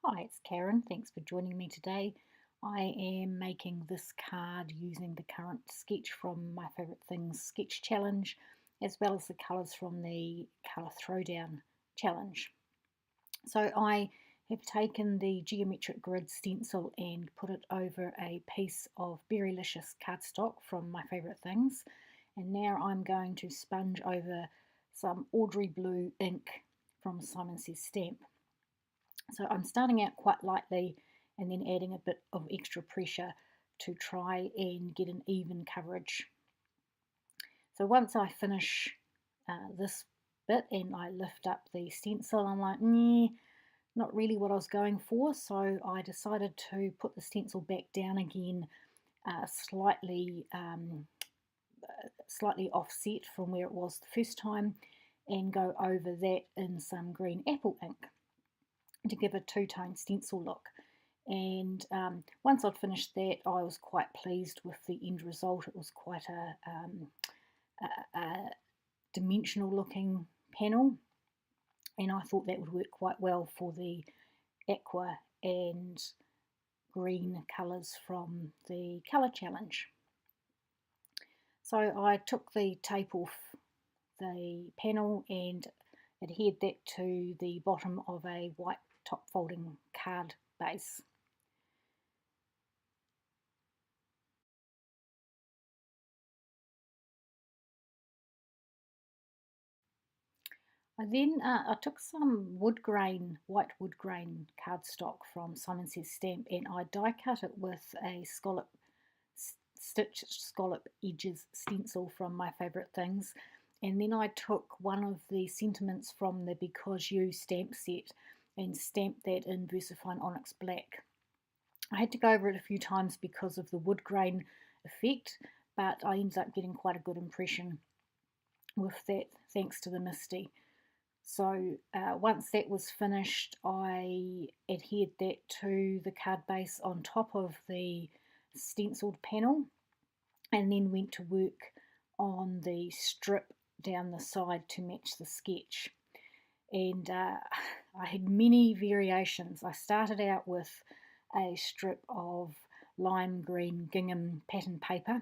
Hi, it's Karen. Thanks for joining me today. I am making this card using the current sketch from My Favourite Things sketch challenge, as well as the colours from the Colour Throwdown challenge. So I have taken the geometric grid stencil and put it over a piece of Berrylicious cardstock from My Favourite Things. And now I'm going to sponge over some Audrey Blue ink from Simon Says Stamp. So I'm starting out quite lightly and then adding a bit of extra pressure to try and get an even coverage. So once I finish this bit and I lift up the stencil, I'm like, not really what I was going for. So I decided to put the stencil back down again, slightly offset from where it was the first time, and go over that in some green apple ink to give a two-tone stencil look. And once I'd finished that, I was quite pleased with the end result. It was quite a dimensional looking panel, and I thought that would work quite well for the aqua and green colours from the colour challenge. So I took the tape off the panel and adhered that to the bottom of a white top folding card base. I took some white wood grain cardstock from Simon Says Stamp, and I die cut it with a stitched scallop edges stencil from My Favourite Things. And then I took one of the sentiments from the Because You stamp set and stamped that in VersaFine Onyx Black. I had to go over it a few times because of the wood grain effect, but I ended up getting quite a good impression with that thanks to the MISTI. So once that was finished, I adhered that to the card base on top of the stenciled panel and then went to work on the strip down the side to match the sketch. And I had many variations. I started out with a strip of lime green gingham pattern paper,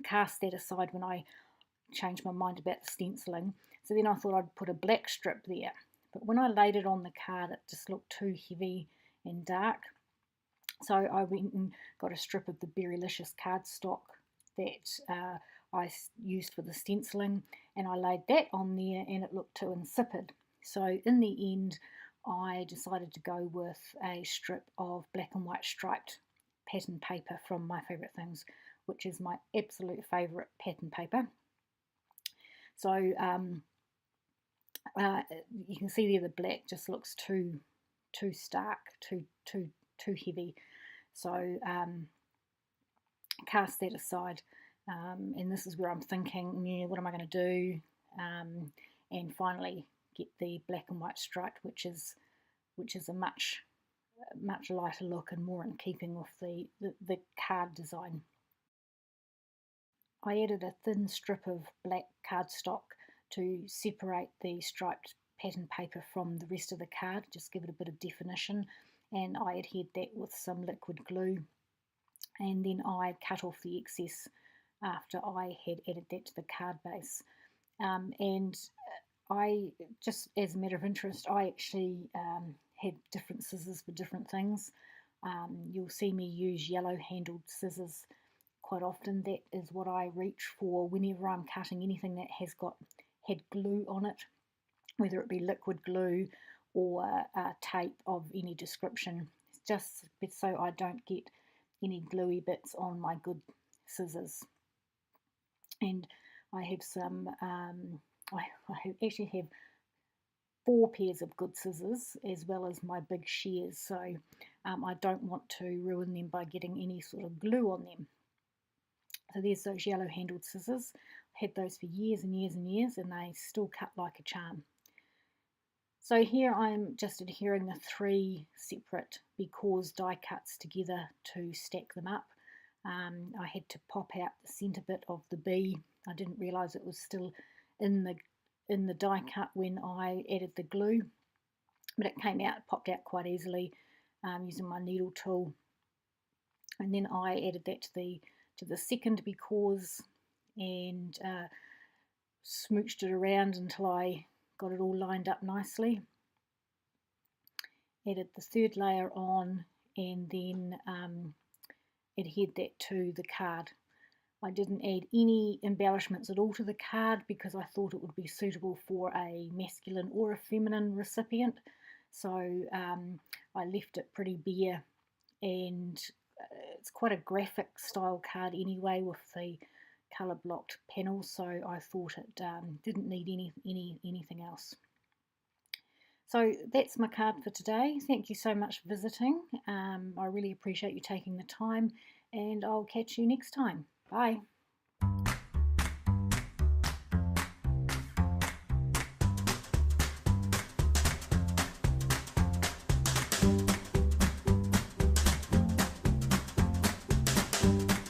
cast that aside when I changed my mind about the stenciling. So then I thought I'd put a black strip there. But when I laid it on the card, it just looked too heavy and dark. So I went and got a strip of the Berrylicious cardstock that I used for the stenciling, and I laid that on there, and it looked too insipid. So in the end, I decided to go with a strip of black and white striped pattern paper from My Favourite Things, which is my absolute favourite pattern paper. So you can see there the black just looks too stark, too heavy. So cast that aside, and this is where I'm thinking, yeah, what am I going to do? And finally get the black and white striped, which is a much lighter look and more in keeping with the card design. I added a thin strip of black cardstock to separate the striped pattern paper from the rest of the card, just give it a bit of definition, and I adhered that with some liquid glue, and then I cut off the excess after I had added that to the card base. And I, just as a matter of interest, I actually had different scissors for different things. You'll see me use yellow handled scissors quite often. That is what I reach for whenever I'm cutting anything that has had glue on it, whether it be liquid glue or tape of any description, just so I don't get any gluey bits on my good scissors. And I have some, I actually have 4 pairs of good scissors as well as my big shears, so I don't want to ruin them by getting any sort of glue on them. So there's those yellow handled scissors. I've had those for years and years and years, and they still cut like a charm. So here I'm just adhering the 3 separate Because die cuts together to stack them up. I had to pop out the centre bit of the bee. I didn't realise it was still in the die cut when I added the glue. but it came out, popped out quite easily using my needle tool. And then I added that to the second because, and smooched it around until I got it all lined up nicely. Added the third layer on, and then adhered that to the card. I didn't add any embellishments at all to the card because I thought it would be suitable for a masculine or a feminine recipient. So I left it pretty bare, and it's quite a graphic style card anyway with the colour blocked panel, so I thought it didn't need anything else. So that's my card for today. Thank you so much for visiting. I really appreciate you taking the time, and I'll catch you next time. Bye.